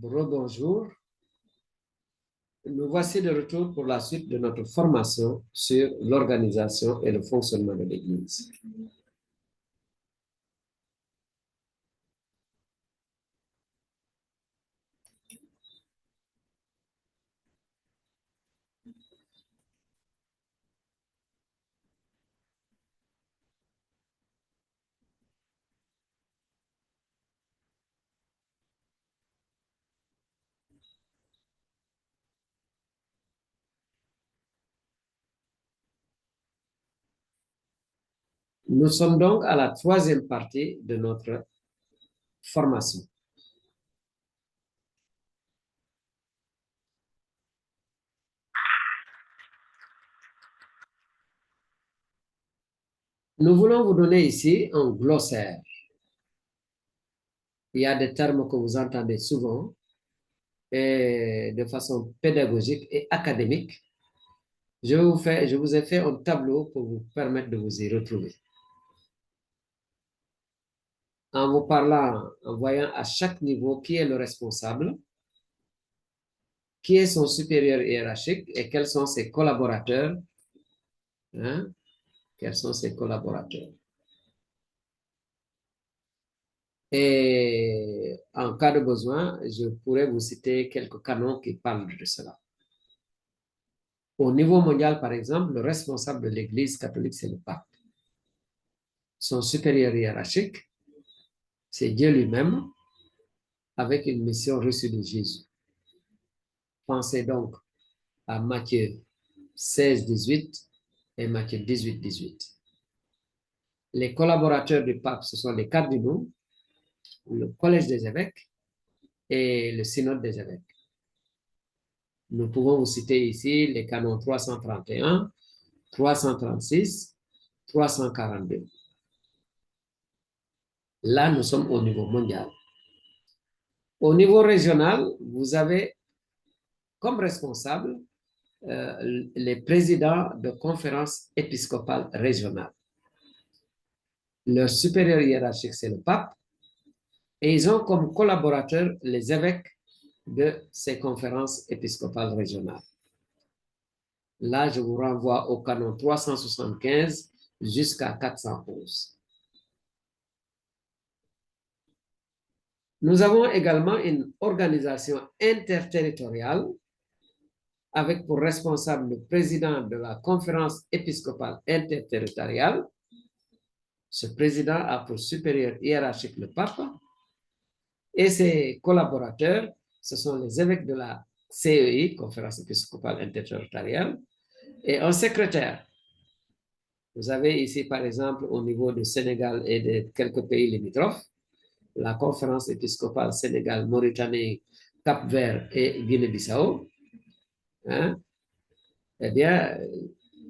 Rebonjour. Nous voici de retour pour la suite de notre formation sur l'organisation et le fonctionnement de l'Église. Nous sommes donc à la troisième partie de notre formation. Nous voulons vous donner ici un glossaire. Il y a des termes que vous entendez souvent et de façon pédagogique et académique. Je vous ai fait un tableau pour vous permettre de vous y retrouver. En vous parlant, en voyant à chaque niveau qui est le responsable, qui est son supérieur hiérarchique et quels sont ses collaborateurs. Hein? Quels sont ses collaborateurs. Et en cas de besoin, je pourrais vous citer quelques canons qui parlent de cela. Au niveau mondial, par exemple, le responsable de l'Église catholique, c'est le pape. Son supérieur hiérarchique, c'est Dieu lui-même, avec une mission reçue de Jésus. Pensez donc à Matthieu 16, 18 et Matthieu 18, 18. Les collaborateurs du pape, ce sont les cardinaux, le collège des évêques et le synode des évêques. Nous pouvons vous citer ici les canons 331, 336, 342. Là, nous sommes au niveau mondial. Au niveau régional, vous avez comme responsable les présidents de conférences épiscopales régionales. Leur supérieur hiérarchique, c'est le pape, et ils ont comme collaborateurs les évêques de ces conférences épiscopales régionales. Là, je vous renvoie au canon 375 jusqu'à 411. Nous avons également une organisation interterritoriale avec pour responsable le président de la conférence épiscopale interterritoriale. Ce président a pour supérieur hiérarchique le pape et ses collaborateurs, ce sont les évêques de la CEI, conférence épiscopale interterritoriale, et un secrétaire. Vous avez ici, par exemple, au niveau du Sénégal et de quelques pays limitrophes, la conférence épiscopale Sénégal, Mauritanie, Cap-Vert et Guinée-Bissau. Hein? Eh bien,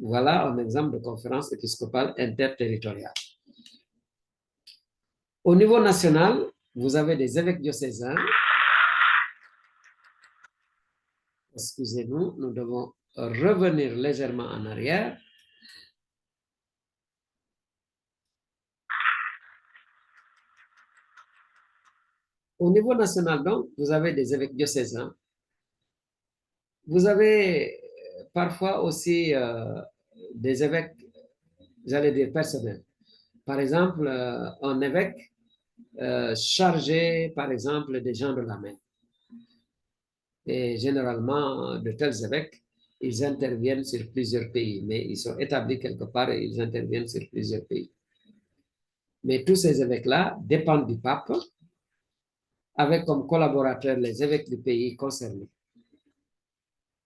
voilà un exemple de conférence épiscopale interterritoriale. Au niveau national, vous avez des évêques diocésains. Excusez-nous, nous devons revenir légèrement en arrière. Au niveau national, donc, vous avez des évêques diocésains. Vous avez parfois aussi des évêques, j'allais dire personnels. Par exemple, un évêque chargé, par exemple, des gens de la main. Et généralement, de tels évêques, ils interviennent sur plusieurs pays, mais ils sont établis quelque part et ils interviennent sur plusieurs pays. Mais tous ces évêques-là dépendent du pape, avec comme collaborateurs les évêques du pays concernés.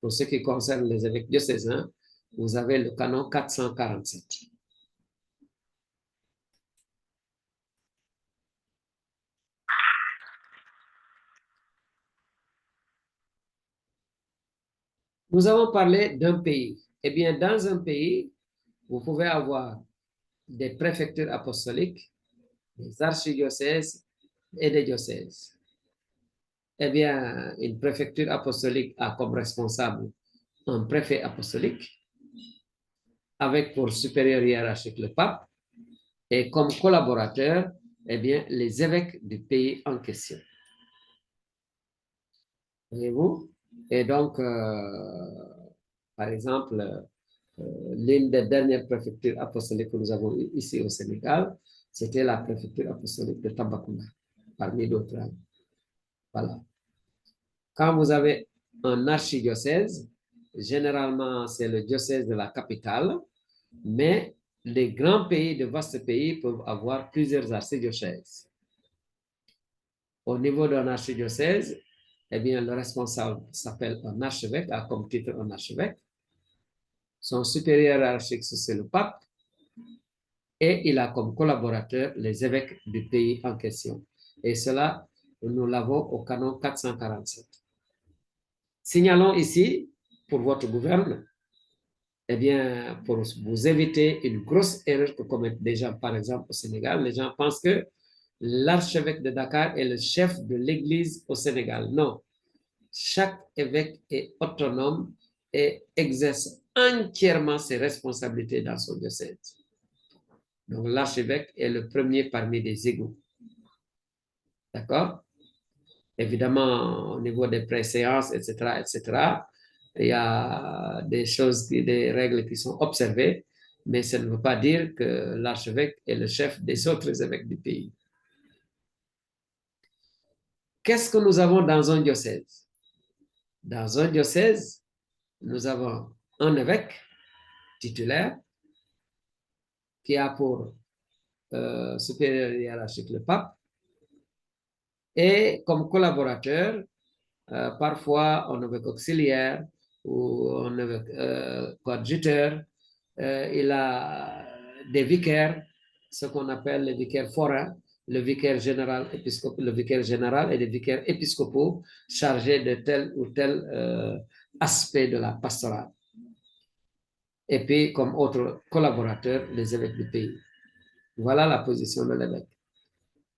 Pour ce qui concerne les évêques diocésains, vous avez le canon 447. Nous avons parlé d'un pays. Eh bien, dans un pays, vous pouvez avoir des préfectures apostoliques, des archidiocèses et des diocèses. Eh bien, une préfecture apostolique a comme responsable un préfet apostolique, avec pour supérieur hiérarchique le pape, et comme collaborateur, eh bien, les évêques du pays en question. voyez-vous? Et donc, par exemple, l'une des dernières préfectures apostoliques que nous avons eues ici au Sénégal, c'était la préfecture apostolique de Tambacounda, parmi d'autres. Voilà. Quand vous avez un archidiocèse, généralement, c'est le diocèse de la capitale, mais les grands pays, de vastes pays, peuvent avoir plusieurs archidiocèses. Au niveau d'un archidiocèse, eh bien, le responsable s'appelle un archevêque, a comme titre un archevêque. Son supérieur hiérarchique, c'est le pape, et il a comme collaborateur les évêques du pays en question. Et cela, nous l'avons au canon 447. Signalons ici, pour votre gouvernement, eh bien, pour vous éviter une grosse erreur que commettent des gens, par exemple au Sénégal, les gens pensent que l'archevêque de Dakar est le chef de l'Église au Sénégal. Non, chaque évêque est autonome et exerce entièrement ses responsabilités dans son diocèse. Donc, l'archevêque est le premier parmi des égaux. D'accord? Évidemment, au niveau des préséances, etc., il y a des choses, des règles qui sont observées, mais ça ne veut pas dire que l'archevêque est le chef des autres évêques du pays. Qu'est-ce que nous avons dans un diocèse? Dans un diocèse, nous avons un évêque titulaire qui a pour supérieur hiérarchique le pape et comme collaborateur, parfois un évêque auxiliaire ou un évêque coadjuteur. Il a des vicaires, ce qu'on appelle les vicaires forains, le vicaire général et des vicaires épiscopaux chargés de tel ou tel aspect de la pastorale. Et puis, comme autres collaborateurs, les évêques du pays. Voilà la position de l'évêque.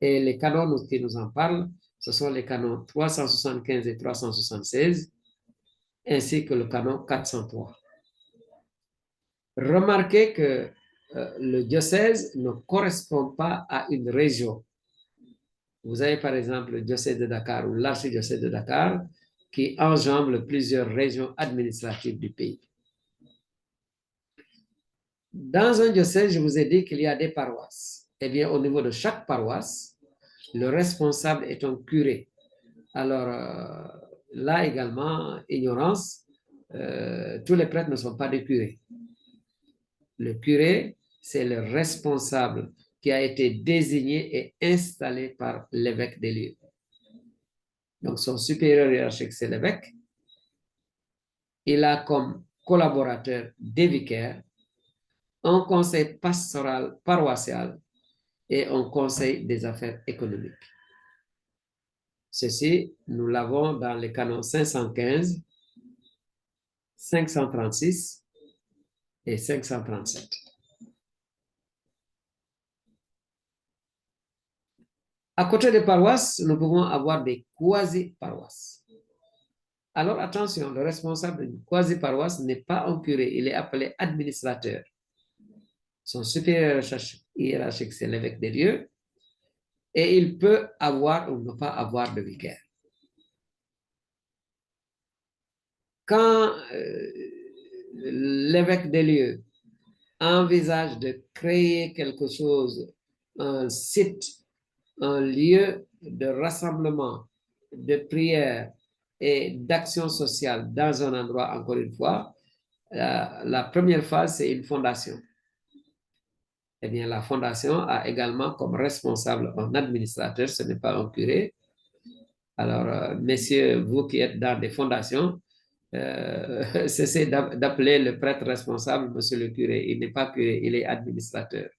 Et les canons qui nous en parlent, ce sont les canons 375 et 376, ainsi que le canon 403. Remarquez que le diocèse ne correspond pas à une région. Vous avez par exemple le diocèse de Dakar ou l'archidiocèse de Dakar qui enjambe plusieurs régions administratives du pays. Dans un diocèse, je vous ai dit qu'il y a des paroisses. Eh bien, au niveau de chaque paroisse, le responsable est un curé. Alors, là également, ignorance, tous les prêtres ne sont pas des curés. Le curé, c'est le responsable qui a été désigné et installé par l'évêque des lieux. Donc, son supérieur hiérarchique, c'est l'évêque. Il a comme collaborateur des vicaires un conseil pastoral paroissial et un conseil des affaires économiques. Ceci, nous l'avons dans les canons 515, 536 et 537. À côté des paroisses, nous pouvons avoir des quasi-paroisses. Alors attention, le responsable d'une quasi-paroisse n'est pas un curé, il est appelé administrateur. Son supérieur hiérarchique, c'est l'évêque des lieux, et il peut avoir ou ne pas avoir de vicaire. Quand l'évêque des lieux envisage de créer quelque chose, un site, un lieu de rassemblement, de prière et d'action sociale dans un endroit, encore une fois, la première phase, c'est une fondation. Eh bien, la fondation a également comme responsable un administrateur, ce n'est pas un curé. Alors, messieurs, vous qui êtes dans des fondations, cessez d'appeler le prêtre responsable monsieur le curé. Il n'est pas curé, il est administrateur.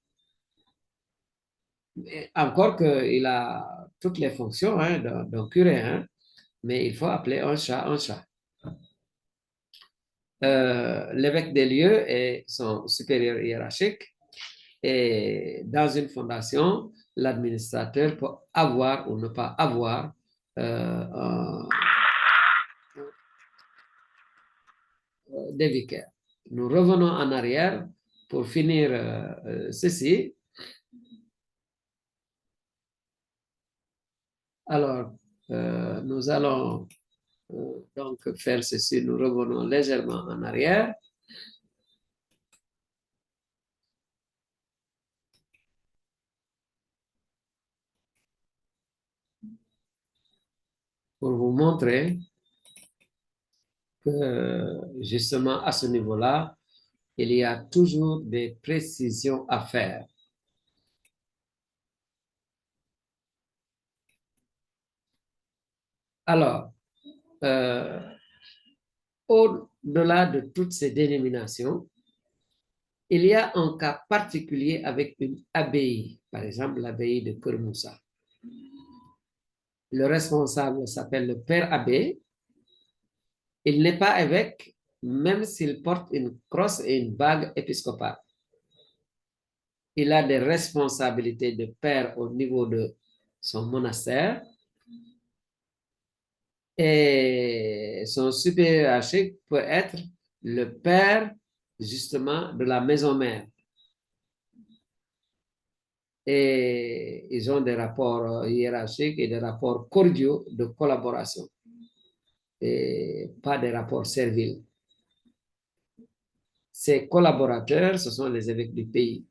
Encore qu'il a toutes les fonctions d'un curé, mais il faut appeler un chat un chat. L'évêque des lieux est son supérieur hiérarchique et dans une fondation, l'administrateur peut avoir ou ne pas avoir des vicaires. Nous revenons en arrière pour finir ceci. Alors, nous allons donc faire ceci, nous revenons légèrement en arrière. Pour vous montrer que justement à ce niveau-là, il y a toujours des précisions à faire. Alors, au-delà de toutes ces dénominations, il y a un cas particulier avec une abbaye, par exemple l'abbaye de Kermoussa. Le responsable s'appelle le père abbé. Il n'est pas évêque, même s'il porte une crosse et une bague épiscopale. Il a des responsabilités de père au niveau de son monastère et son supérieur hiérarchique peut être le père justement de la maison mère. Et ils ont des rapports hiérarchiques et des rapports cordiaux de collaboration et pas des rapports serviles. Ces collaborateurs, ce sont les évêques du pays.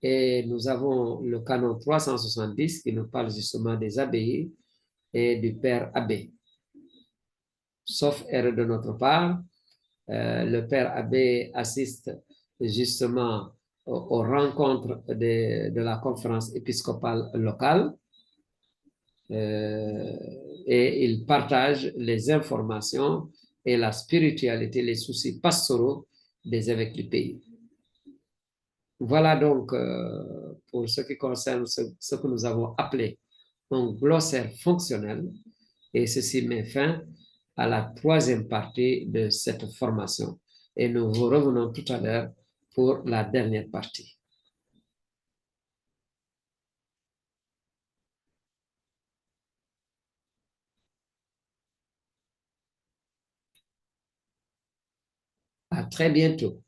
Et nous avons le canon 370 qui nous parle justement des abbayes et du père abbé. Sauf erreur de notre part, le père abbé assiste justement aux rencontres de la conférence épiscopale locale et il partage les informations et la spiritualité, les soucis pastoraux des évêques du pays. Voilà donc pour ce qui concerne ce que nous avons appelé un glossaire fonctionnel et ceci met fin à la troisième partie de cette formation et nous vous revenons tout à l'heure pour la dernière partie. À très bientôt.